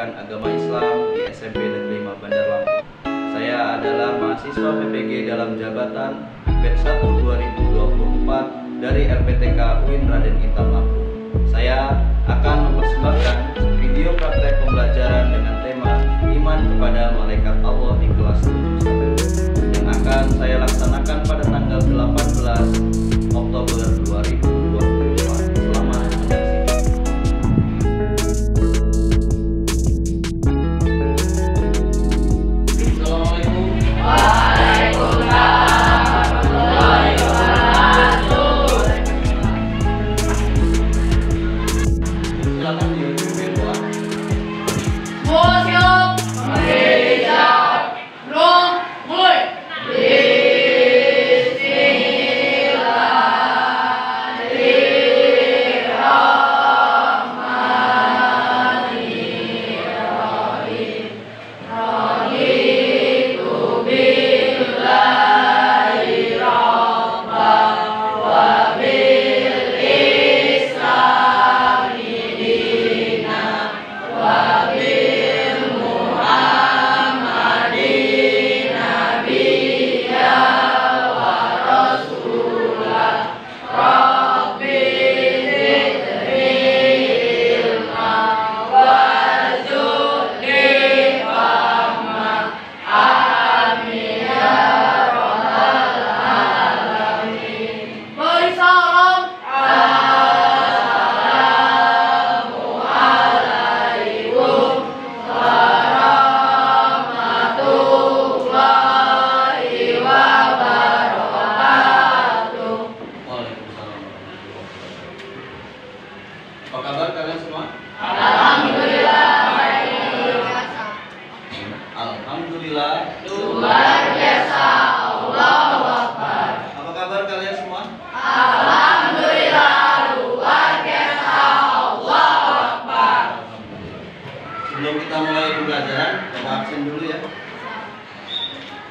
Pendidikan Agama Islam di SMP Negeri 5 Bandar Lampung. Saya adalah mahasiswa PPG dalam jabatan batch 1 2024 dari LPTK UIN Raden Intan Lampung. Saya akan mempersembahkan video praktek pembelajaran dengan tema iman kepada malaikat Allah di kelas 7 yang akan saya laksanakan pada tanggal 18 Oktober 2024. Selamat menyaksikan. Apa kabar kalian semua? Alhamdulillah baik. Alhamdulillah Luar biasa. Allahu Akbar. Apa kabar kalian semua? Alhamdulillah luar biasa. Allahu Akbar. Sebelum kita mulai pembelajaran, kita absen dulu ya.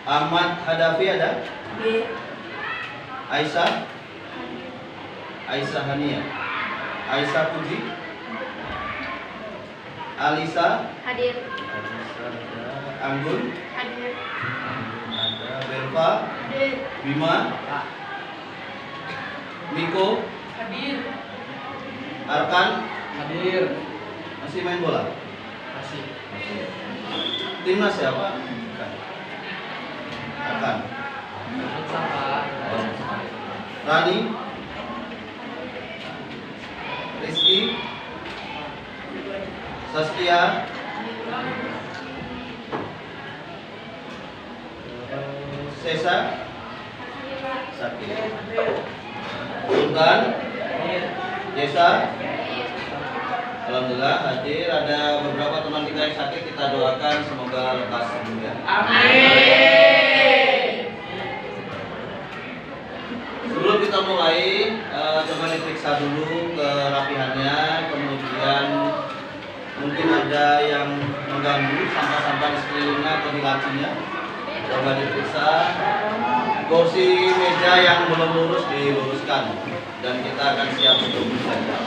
Ahmad Hadafi ada? Aisyah? Aisyah Hania. Aisyah Puji. Alisa. Hadir. Alisa ada. Anggun. Hadir. Ada. Belva. Hadir. Bima. Miko. Hadir. Arkan. Hadir. Masih main bola? Masih. Timnas siapa? Bukan. Arkan. Sama. Rani. Rizky. Saskia. Sesa. Sakit. Sultan. Jesa. Alhamdulillah hadir. Ada beberapa teman kita yang sakit, kita doakan semoga lekas sembuh ya. Amin. Sebelum kita mulai, coba diperiksa dulu kerapihannya, kemudian mungkin ada yang mengganggu sampah-sampah di sekelilingnya atau di lacinya. Coba diperiksa. Kursi meja yang belum lurus diluruskan dan kita akan siap untuk belajar.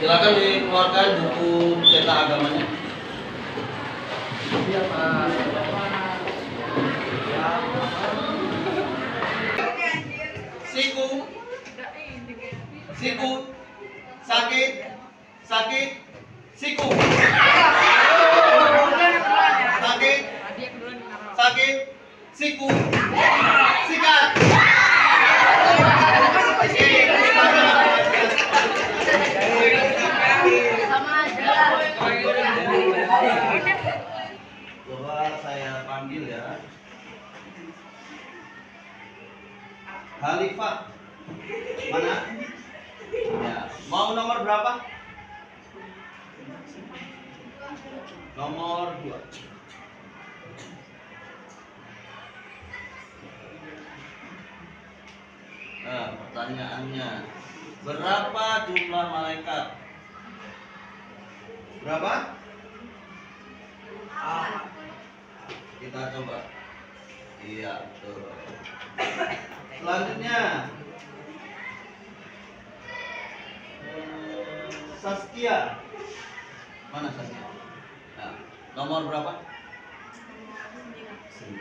Silakan dikeluarkan buku cetak agamanya. Iya, Pak. Siku. Siku. Sakit. Sakit. Siku. Sakit. Sakit. Siku. Sikat. Coba saya panggil ya. Khalifah. Mana? Ya. Mau nomor berapa? Nomor 2. Nah, pertanyaannya, berapa jumlah malaikat? Berapa? Kita coba. Iya, betul. Selanjutnya Saskia. Mana Saskia? Nah, nomor berapa? 9.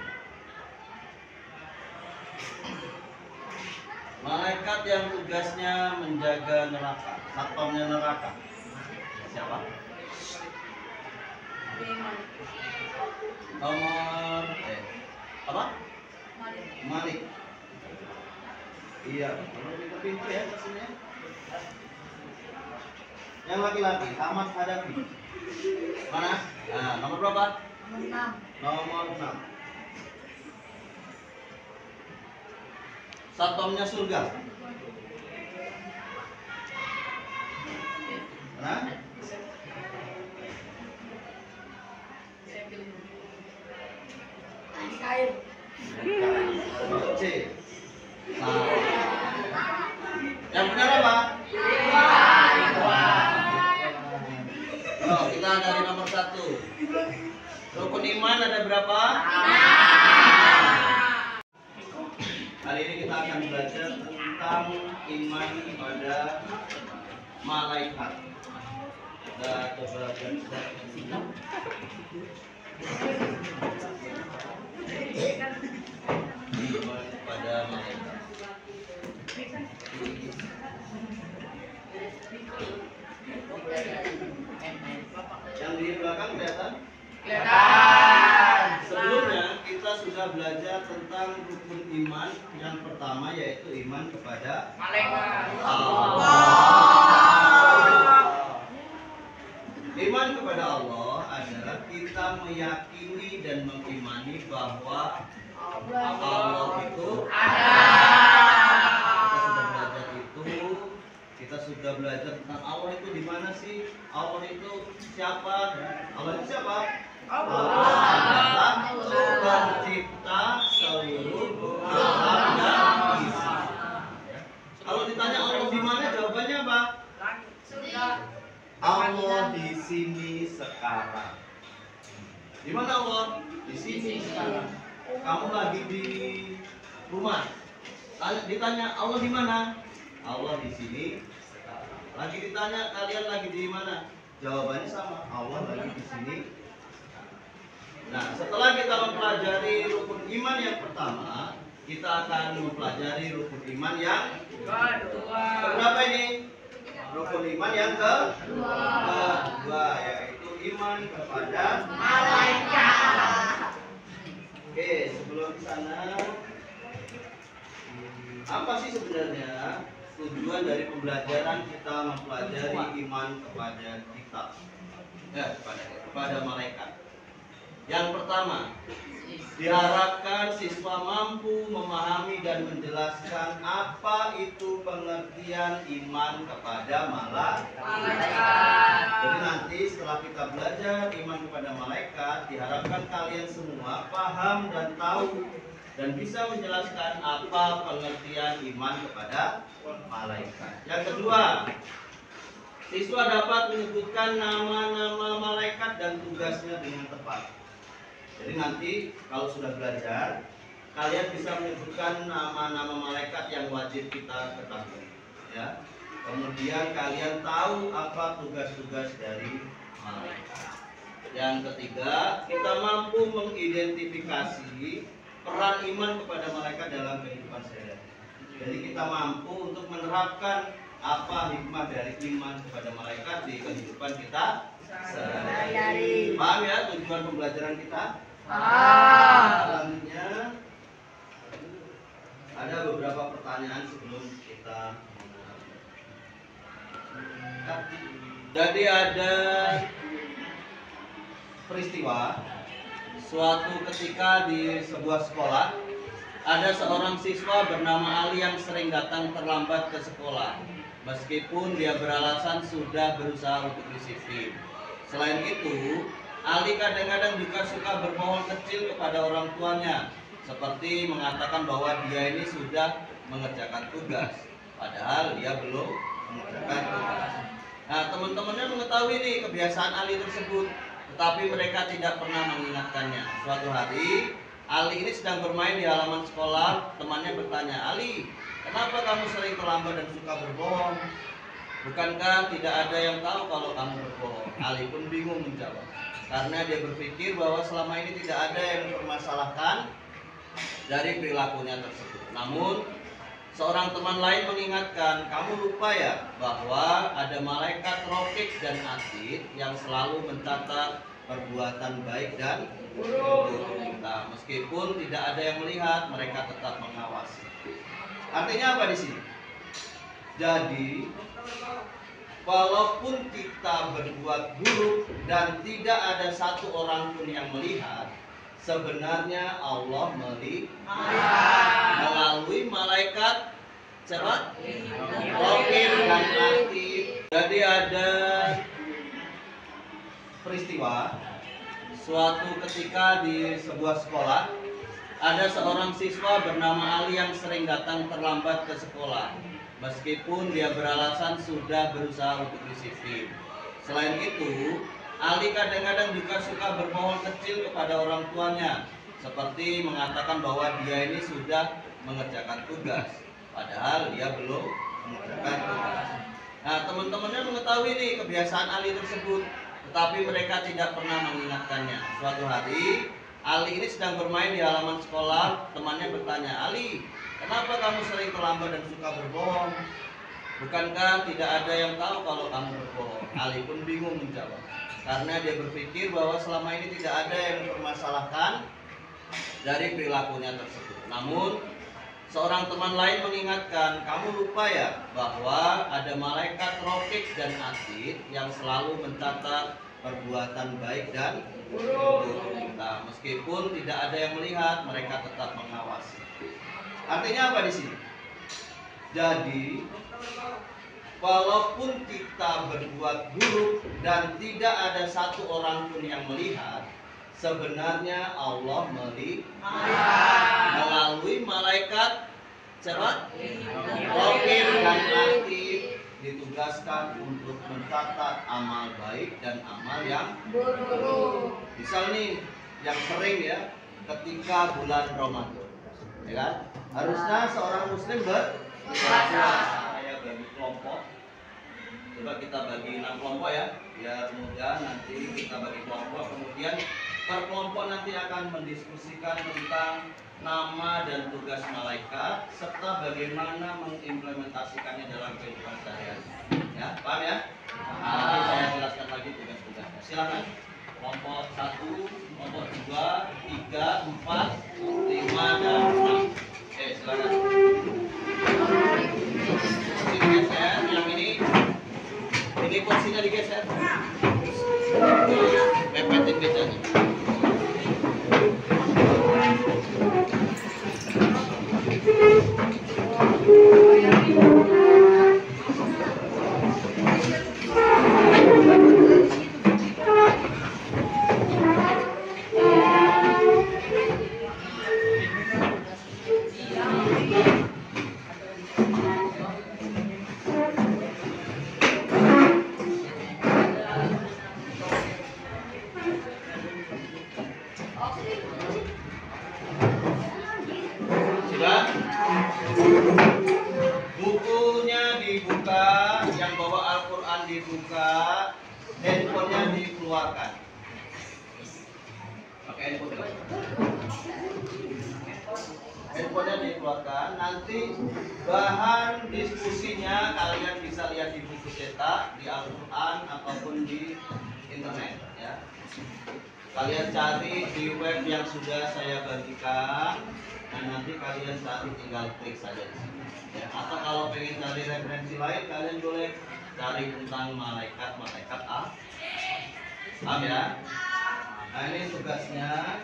Malaikat yang tugasnya menjaga neraka, satpamnya neraka. Siapa? Nomor apa? Malik. Iya, kita pintar ya maksudnya. Yang laki-laki, Ahmad Hadafi. Mana? Nah, nomor berapa? Nomor 6. Satpamnya surga. Nah, C. Salah. Yang benar apa? Oh, kita dari nomor 1. Rukun iman ada berapa? Hari ini kita akan belajar tentang iman pada malaikat. Kita coba belajar iman pada malaikat. Yang di belakang kelihatan? Sebelumnya kita sudah belajar tentang rukun iman. Yang pertama yaitu iman kepada Allah. Iman kepada Allah adalah kita meyakini dan mengimani bahwa Allah itu ada. Kita sudah belajar tentang Allah itu di mana sih? Allah itu siapa? Allah itu siapa? Allah adalah pencipta seluruh alam dan isi. Kalau ditanya Allah di mana, jawabannya apa? Allah di sini sekarang. Di mana Allah? Di sini sekarang. Kamu lagi di rumah. Ditanya Allah di mana? Allah di sini sekarang. Lagi ditanya kalian lagi di mana? Jawabannya sama. Allah lagi di sini. Nah, setelah kita mempelajari rukun iman yang pertama, kita akan mempelajari rukun iman yang kedua. Berapa ini? Rukun iman yang kedua, yaitu iman kepada malaikat. Oke, sebelum ke sana, apa sih sebenarnya tujuan dari pembelajaran kita mempelajari iman kepada kitab? Kepada malaikat. Yang pertama, diharapkan siswa mampu memahami dan menjelaskan apa itu pengertian iman kepada malaikat. Jadi nanti setelah kita belajar iman kepada malaikat, diharapkan kalian semua paham dan tahu dan bisa menjelaskan apa pengertian iman kepada malaikat. Yang kedua, siswa dapat menyebutkan nama-nama malaikat dan tugasnya dengan tepat. Jadi nanti kalau sudah belajar, kalian bisa menyebutkan nama-nama malaikat yang wajib kita ketahui, ya. Kemudian kalian tahu apa tugas-tugas dari malaikat. Yang ketiga, kita mampu mengidentifikasi peran iman kepada malaikat dalam kehidupan sehari-hari. Jadi kita mampu untuk menerapkan apa hikmah dari iman kepada malaikat di kehidupan kita sehari-hari. Paham ya tujuan pembelajaran kita? Selanjutnya ada beberapa pertanyaan sebelum kita. Jadi ada peristiwa suatu ketika di sebuah sekolah ada seorang siswa bernama Ali yang sering datang terlambat ke sekolah meskipun dia beralasan sudah berusaha untuk disiplin. Selain itu, Ali kadang-kadang juga suka berbohong kecil kepada orang tuanya, seperti mengatakan bahwa dia ini sudah mengerjakan tugas, padahal dia belum mengerjakan tugas. Nah, teman-temannya mengetahui nih kebiasaan Ali tersebut. tetapi mereka tidak pernah mengingatkannya. Suatu hari, Ali ini sedang bermain di halaman sekolah. Temannya bertanya, "Ali, kenapa kamu sering terlambat dan suka berbohong? Bukankah tidak ada yang tahu kalau kamu berbohong?" Ali pun bingung menjawab, karena dia berpikir bahwa selama ini tidak ada yang mempermasalahkan dari perilakunya tersebut. Namun, seorang teman lain mengingatkan, "Kamu lupa ya bahwa ada malaikat Raqib dan Atid yang selalu mencatat perbuatan baik dan buruk kita. Meskipun tidak ada yang melihat, mereka tetap mengawasi." Artinya apa di sini? Jadi, walaupun kita berbuat buruk dan tidak ada satu orang pun yang melihat, sebenarnya Allah melihat melalui malaikat siapa? Raqib dan Atid. Jadi ada peristiwa suatu ketika di sebuah sekolah, ada seorang siswa bernama Ali yang sering datang terlambat ke sekolah, meskipun dia beralasan sudah berusaha untuk disiplin. Selain itu, Ali kadang-kadang juga suka berbohong kecil kepada orang tuanya, seperti mengatakan bahwa dia ini sudah mengerjakan tugas, padahal dia belum mengerjakan tugas. Nah, teman-temannya mengetahui nih kebiasaan Ali tersebut, tetapi mereka tidak pernah mengingatkannya. Suatu hari, Ali ini sedang bermain di halaman sekolah. Temannya bertanya, "Ali, kenapa kamu sering terlambat dan suka berbohong? Bukankah tidak ada yang tahu kalau kamu berbohong?" Ali pun bingung menjawab, karena dia berpikir bahwa selama ini tidak ada yang mempermasalahkan dari perilakunya tersebut. Namun, seorang teman lain mengingatkan, "Kamu lupa ya bahwa ada malaikat Raqib dan Atid yang selalu mencatat perbuatan baik dan buruk kita. Meskipun tidak ada yang melihat, mereka tetap mengawasi." Artinya apa di sini? Jadi, walaupun kita berbuat buruk dan tidak ada satu orang pun yang melihat, sebenarnya Allah melihat melalui malaikat siapa? Raqib dan Atid, ditugaskan untuk mencatat amal baik dan amal yang buruk. Misal nih, yang sering ya, ketika bulan Ramadan, ya kan? Harusnya seorang muslim berpuasa. Saya bagi kelompok. Coba kita bagi 6 kelompok ya, biar mudah. Nanti kita bagi kelompok, kemudian per kelompok nanti akan mendiskusikan tentang nama dan tugas malaikat serta bagaimana mengimplementasikannya dalam kehidupan sehari-hari. Ya, paham ya? Nanti saya jelaskan lagi tugas-tugasnya. Silakan. Kelompok 1, kelompok 2, 3, 4, 5 dan 6. Oke, silakan. Kursi digeser, yang ini kursinya digeser. Pepetin becanya. Bukunya dibuka, yang bawa Al-Quran dibuka, handphonenya dikeluarkan. Pakai handphone. Handphonenya dikeluarkan. Nanti bahan diskusinya kalian bisa lihat di buku cetak, di Al-Quran ataupun di internet. Ya. Kalian cari di web yang sudah saya bagikan. Dan nanti kalian cari, tinggal klik saja di sini. Ya, atau kalau pengen cari referensi lain, kalian boleh cari tentang malaikat A. Paham ya? Nah, ini tugasnya.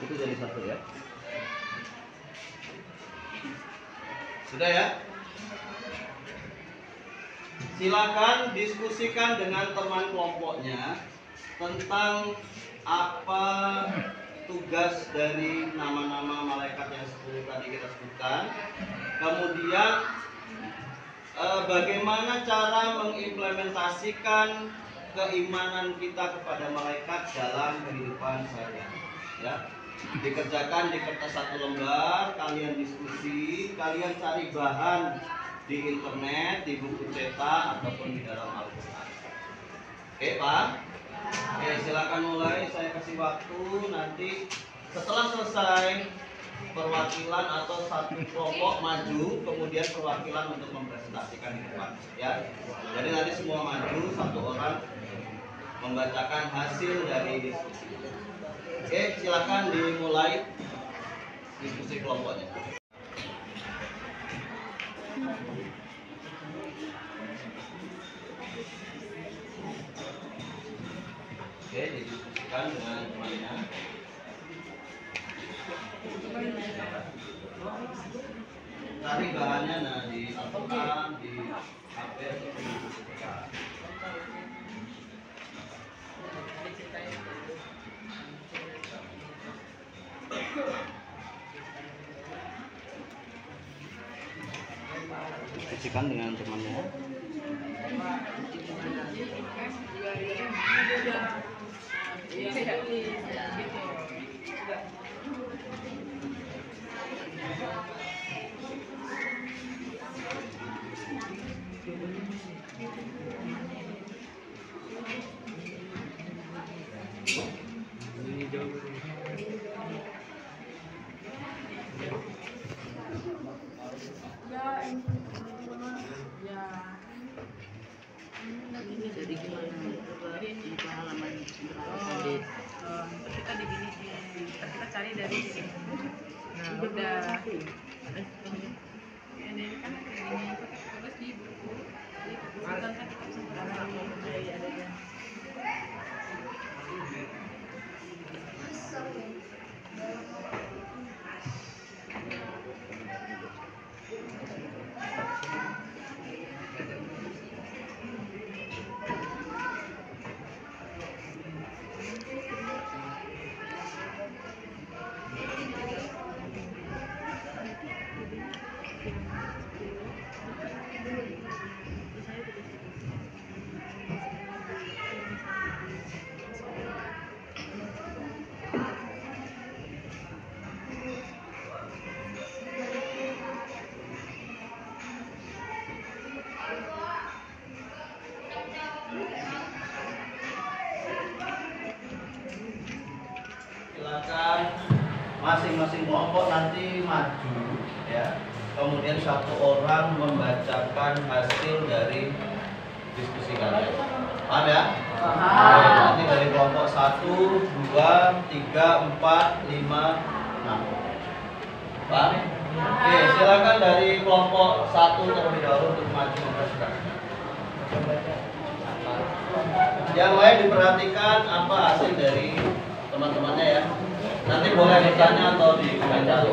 Itu jadi jadi satu ya. Sudah ya? Silakan diskusikan dengan teman kelompoknya tentang apa tugas dari nama-nama malaikat yang 10 tadi kita sebutkan. Kemudian bagaimana cara mengimplementasikan keimanan kita kepada malaikat dalam kehidupan sehari-hari. Ya, dikerjakan di kertas 1 lembar, kalian diskusi, kalian cari bahan di internet, di buku cetak ataupun di dalam Al-Quran. Oke, Pak? Oke, silakan mulai. Saya kasih waktu. Nanti setelah selesai perwakilan atau satu kelompok maju, kemudian perwakilan untuk mempresentasikan di depan. Ya, jadi nanti semua maju, satu orang membacakan hasil dari diskusi. Oke, silakan dimulai diskusi kelompoknya. Oke, didiskusikan dengan temannya. Cari bahannya di Al-Quran, di HP atau di buku cetak. Diskusikan dengan temannya. Jadi gimana di halaman kita di sini kita cari dari sini. Nah, udah. Ini kan ini tulis di buku. Bukan kan kita bisa Silakan masing-masing kelompok nanti maju ya. Kemudian satu orang membacakan hasil dari diskusi kalian. Paham ya? Oke, nanti dari kelompok 1, 2, 3, 4, 5, 6. Paham? Oke, silakan dari kelompok 1 terlebih dahulu untuk maju mempresentasikan. Yang lain diperhatikan apa hasil dari teman-temannya ya. Nanti boleh bertanya atau dikomentar.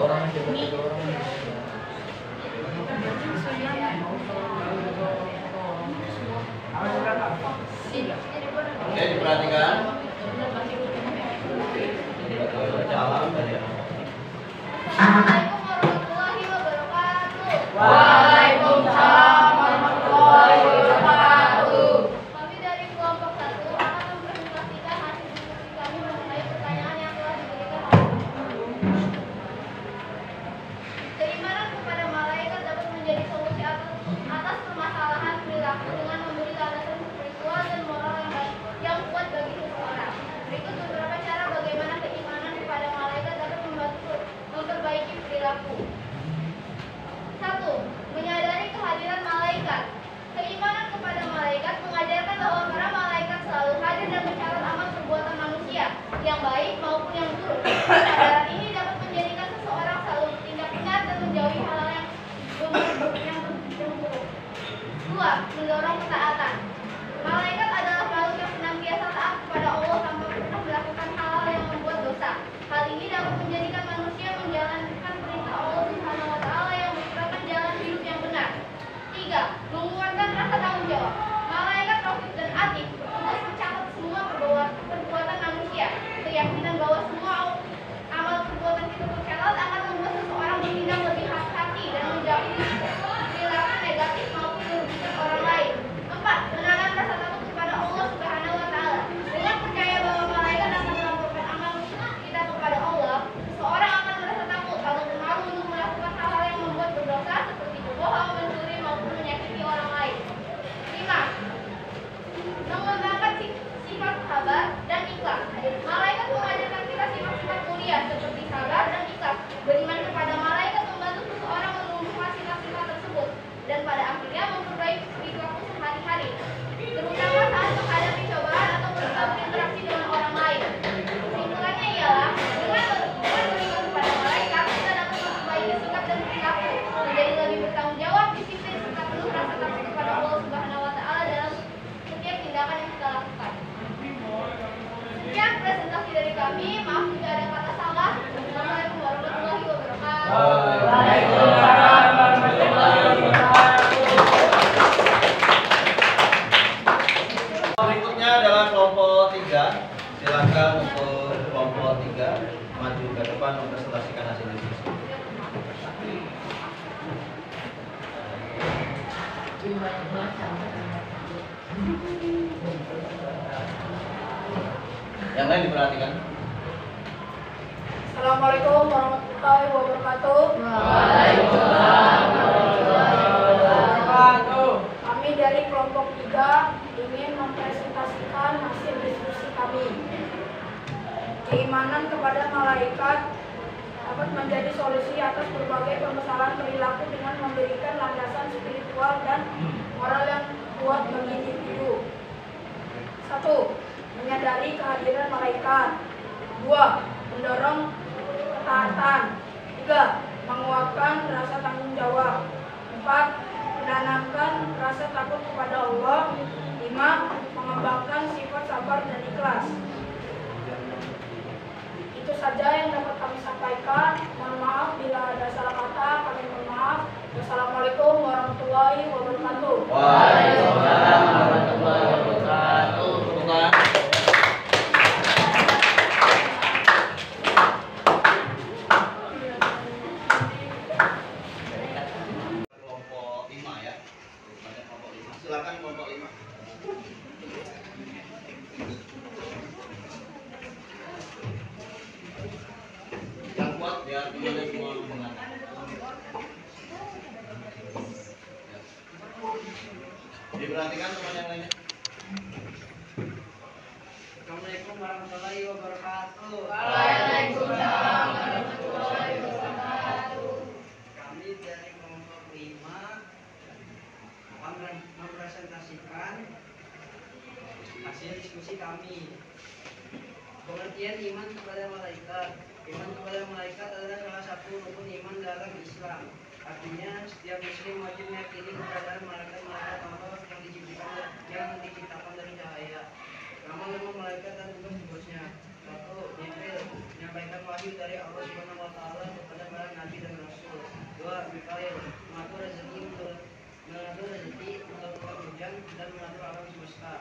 Oke, diperhatikan. Salam dari Assalamualaikum warahmatullahi wabarakatuh. Waalaikumsalam warahmatullahi wabarakatuh. Kami dari kelompok 1 akan mempresentasikan hasil diskusi kami mengenai pertanyaan yang telah diberikan. Terima Yang lain diperhatikan. Assalamualaikum warahmatullahi wabarakatuh. Kami dari kelompok 3 ingin mempresentasikan hasil diskusi kami. Keimanan kepada malaikat dapat menjadi solusi atas berbagai permasalahan perilaku dengan memberikan landasan spiritual dan moral yang kuat bagi individu. 1. Menyadari kehadiran malaikat. 2. Mendorong ketaatan. 3. Menguatkan rasa tanggung jawab. 4. Menanamkan rasa takut kepada Allah. 5. Mengembangkan sifat sabar dan ikhlas. Itu saja yang dapat kami sampaikan. Mohon maaf bila ada salah kata, kami mohon maaf. Wassalamualaikum warahmatullahi wabarakatuh. Waalaikumsalam warahmatullahi wabarakatuh. Kelompok 5 ya. Pada kelompok 5. Silakan kelompok 5. Yang kuat biar temannya semua mendengar. Diperhatikan teman yang lainnya. Assalamualaikum warahmatullahi wabarakatuh. Waalaikumsalam warahmatullahi wabarakatuh. Kami dari kelompok 5 akan mempresentasikan hasil diskusi kami. Pengertian iman kepada malaikat. Iman kepada malaikat adalah salah satu rukun iman dalam Islam. Artinya setiap muslim wajib meyakini keberadaan malaikat-malaikat Allah yang diciptakan dari cahaya. Nama-nama malaikat dan tugas-tugasnya. 1. Jibril, menyampaikan wahyu dari Allah Subhanahu wa taala kepada para nabi dan rasul. 2. Mikail, mengatur rezeki, menentukan hujan dan mengatur alam semesta.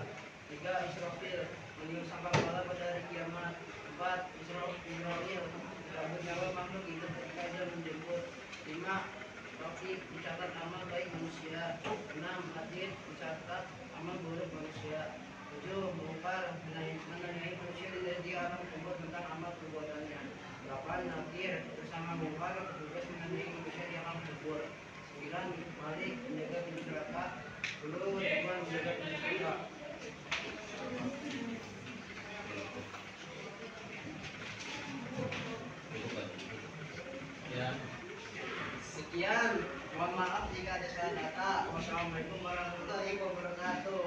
3. Israfil, meniup sangkakala pada hari kiamat. 4. Israfil, mencabut nyawa makhluk hidup ketika dia menjemput. 5. Raqib, mencatat amal baik manusia. 6. Hadid, mencatat amal buruk manusia. 7. Mengupar, menanyai manusia di alam kubur tentang amal perbuatannya. 8. Nakir, bersama mengupar bertugas menanyai manusia di alam kubur. 9. Malik, menjaga pintu neraka. 10. Tuhan, menjaga pintu surga. Ya. Sekian, mohon maaf jika ada salah kata. Wassalamualaikum warahmatullahi wabarakatuh.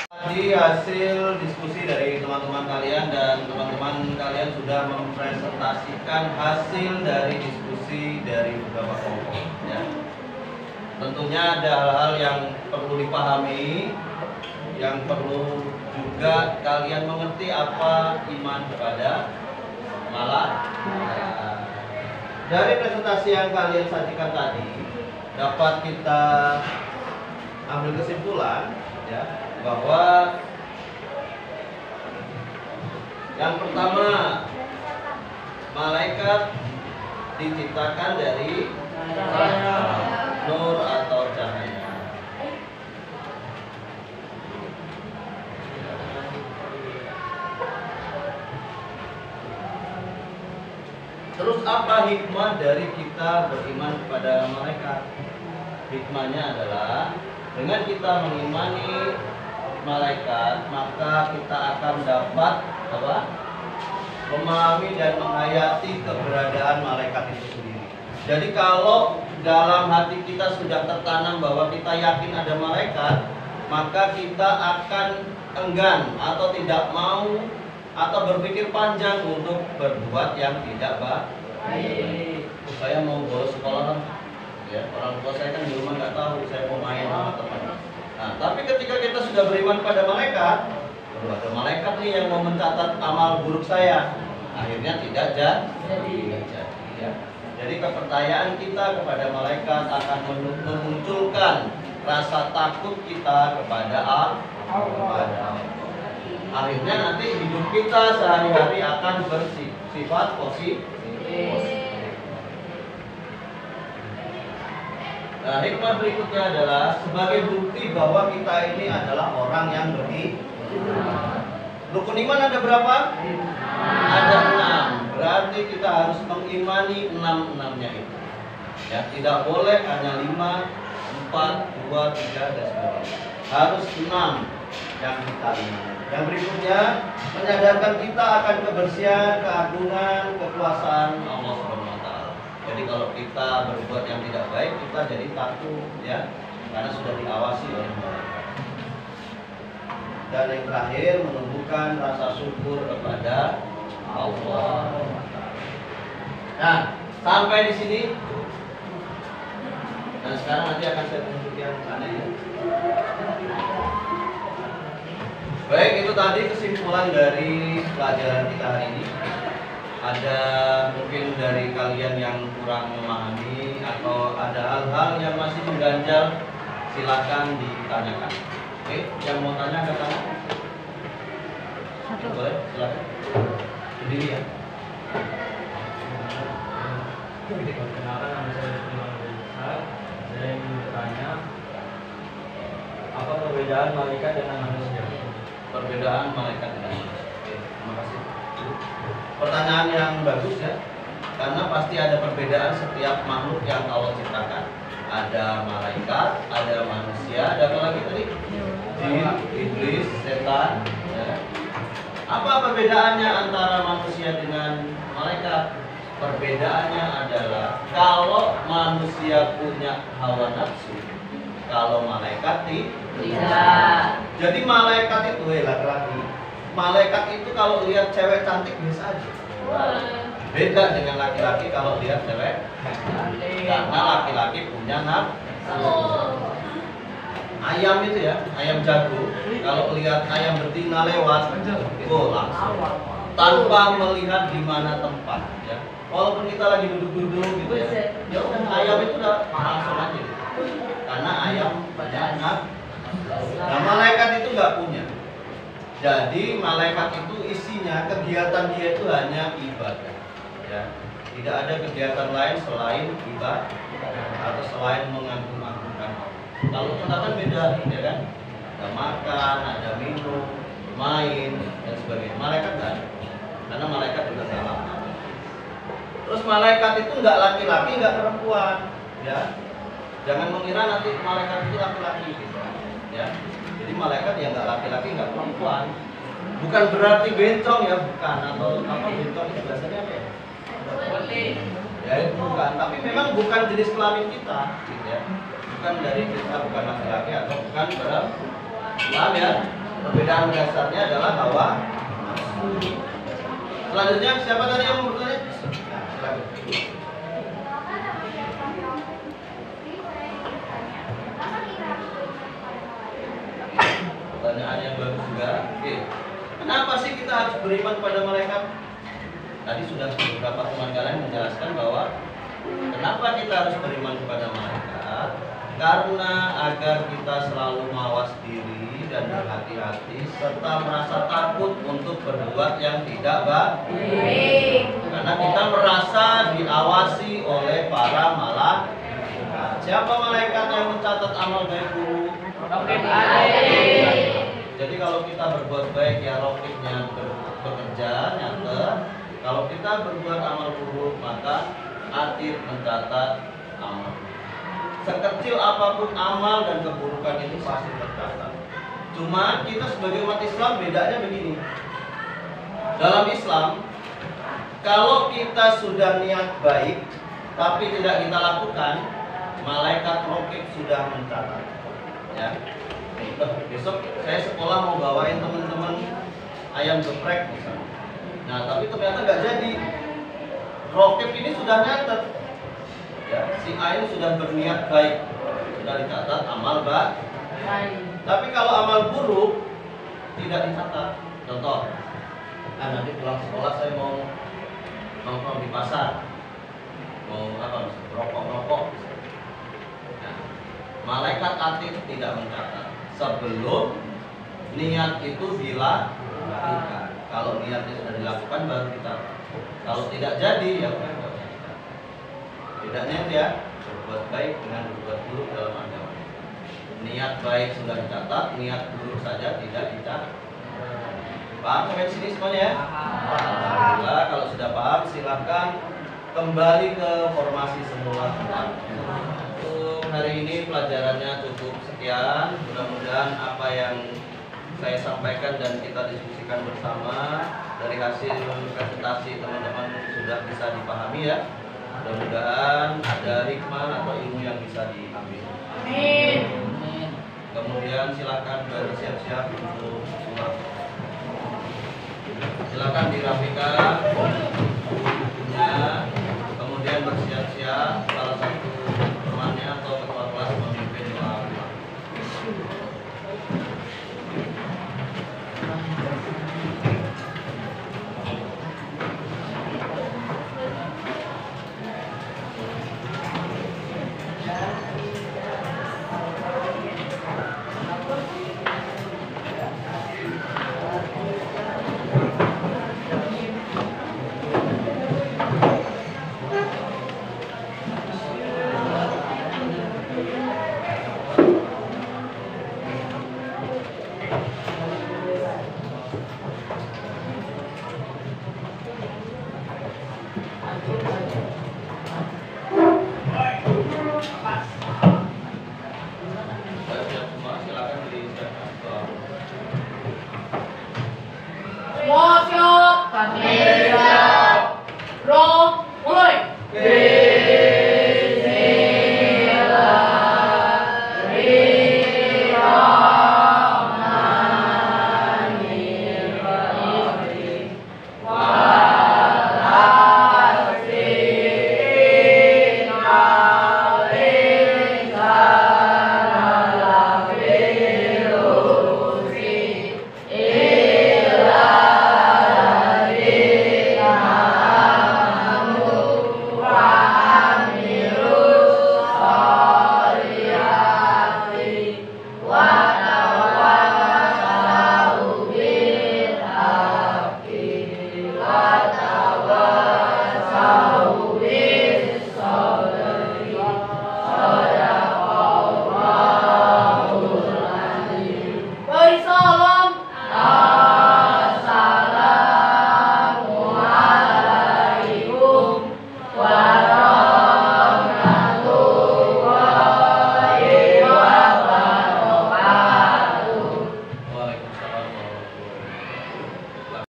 Tadi hasil diskusi dari teman-teman kalian dan teman-teman kalian sudah mempresentasikan hasil dari diskusi dari beberapa kelompok. Ya. Tentunya ada hal-hal yang perlu dipahami, yang perlu juga kalian mengerti apa iman kepada malaikat. Dari presentasi yang kalian sajikan tadi dapat kita ambil kesimpulan ya bahwa yang pertama malaikat diciptakan dari nur atau cahaya. Terus apa hikmah dari kita beriman kepada malaikat? Hikmahnya adalah dengan kita mengimani malaikat, maka kita akan dapat apa? Memahami dan menghayati keberadaan malaikat itu sendiri. Jadi kalau dalam hati kita sudah tertanam bahwa kita yakin ada malaikat, maka kita akan enggan atau tidak mau atau berpikir panjang untuk berbuat yang tidak baik. Saya mau bolos sekolah, ya orang tua saya kan di rumah nggak tahu saya mau main sama teman. Nah, tapi ketika kita sudah beriman pada malaikat, ada malaikat nih yang mau mencatat amal buruk saya, akhirnya tidak jadi. Ya. Jadi kepercayaan kita kepada malaikat akan memunculkan rasa takut kita kepada Allah. Akhirnya nanti hidup kita sehari-hari akan bersifat positif. Nah, hikmah berikutnya adalah sebagai bukti bahwa kita ini adalah orang yang beriman. Rukun iman ada berapa? Ada 6. Berarti kita harus mengimani 6-6-nya itu. Ya, tidak boleh hanya 5, 4, 2, 3 dan sebagainya. Harus 6 yang kita imani. Yang berikutnya menyadarkan kita akan kebersihan, keagungan, kekuasaan Allah Subhanahu wa taala. Jadi kalau kita berbuat yang tidak baik, kita jadi takut ya, karena sudah diawasi oleh malaikat. Dan yang terakhir menumbuhkan rasa syukur kepada Allah. Nah, sampai di sini. Dan sekarang nanti akan saya tunjuk yang aneh ya. Baik, itu tadi kesimpulan dari pelajaran kita hari ini. Ada mungkin dari kalian yang kurang memahami atau ada hal-hal yang masih mengganjal, silakan ditanyakan. Oke, yang mau tanya ke sana? Boleh, silakan. Berdiri ya. Perkenalkan, nama saya Sulaiman Besar. Saya ingin bertanya, apa perbedaan malaikat dengan manusia? Perbedaan malaikat dan manusia. Oke, terima kasih. Pertanyaan yang bagus ya, karena pasti ada perbedaan setiap makhluk yang Allah ciptakan. Ada malaikat, ada manusia, ada apa lagi tadi? Jin, iblis, setan. Ya. Apa perbedaannya antara manusia dengan malaikat? Perbedaannya adalah kalau manusia punya hawa nafsu, kalau malaikat tidak. Jadi malaikat itu laki-laki. Malaikat itu kalau lihat cewek cantik biasa aja. Beda dengan laki-laki kalau lihat cewek cantik. Karena laki-laki punya nafsu. Ayam itu ya, ayam jago. Kalau lihat ayam betina lewat, langsung tanpa melihat di mana tempat ya. Walaupun kita lagi duduk-duduk gitu ya, ya udah ayam itu udah langsung aja gitu. Karena ayam banyak nafsu. Nah, malaikat itu nggak punya. Jadi malaikat itu isinya kegiatan dia itu hanya ibadah. Ya. Tidak ada kegiatan lain selain ibadah atau selain mengagung-agungkan Allah. Kalau kita kan beda, ya kan? Ada makan, ada minum, main dan sebagainya. Malaikat nggak ada, karena malaikat juga salah. Terus malaikat itu nggak laki-laki, nggak perempuan, ya. Jangan mengira nanti malaikat itu laki-laki, gitu. Ya. Jadi malaikat ya nggak laki-laki, nggak perempuan. Bukan berarti bencong ya, bukan. Atau apa bencong itu biasanya apa ya? Ya itu bukan. Tapi memang bukan jenis kelamin kita, gitu ya. Bukan dari kita, bukan laki-laki atau bukan perempuan ya. Perbedaan dasarnya adalah hawa nafsu. Selanjutnya siapa tadi yang mau bertanya? Pertanyaan yang bagus juga. Oke. Kenapa sih kita harus beriman pada malaikat? Tadi sudah beberapa teman kalian menjelaskan bahwa kenapa kita harus beriman kepada malaikat? Karena agar kita selalu mawas diri dan berhati-hati serta merasa takut untuk berbuat yang tidak baik. Karena kita merasa diawasi oleh para malaikat. Siapa malaikat yang mencatat amal baik buruk? Jadi kalau kita berbuat baik ya rokibnya bekerja nyata. Kalau kita berbuat amal buruk maka atid mencatat amal. Sekecil apapun amal dan keburukan ini pasti tercatat. Cuma kita sebagai umat Islam bedanya begini. Dalam Islam, kalau kita sudah niat baik tapi tidak kita lakukan, malaikat rokib sudah mencatat. Ya. Besok saya sekolah mau bawain teman-teman ayam geprek misalnya. Nah, tapi ternyata nggak jadi. Rokib ini sudah nyatet. Ya, si A ini sudah berniat baik, sudah dicatat amal baik. Tapi kalau amal buruk tidak dicatat. Contoh, nanti pulang sekolah saya mau nongkrong di pasar, mau apa? Rokok. Nah, malaikat atid tidak mencatat sebelum niat itu dilakukan. Kalau niatnya sudah dilakukan baru kita. Kalau tidak jadi ya udah. Bedanya itu ya. berbuat baik dengan berbuat buruk dalam agama. Niat baik sudah dicatat, niat buruk saja tidak dicatat. Paham sampai sini semuanya ya? Alhamdulillah, kalau sudah paham silahkan kembali ke formasi semula. Untuk hari ini pelajarannya cukup sekian. Mudah-mudahan apa yang saya sampaikan dan kita diskusikan bersama dari hasil presentasi teman-teman sudah bisa dipahami ya. Mudah-mudahan ada hikmah atau ilmu yang bisa diambil. Amin. Kemudian silakan bersiap-siap untuk sholat. Silakan dirapikan bukunya, kemudian bersiap-siap salah satu temannya atau ketua kelas memimpin doa. Amin.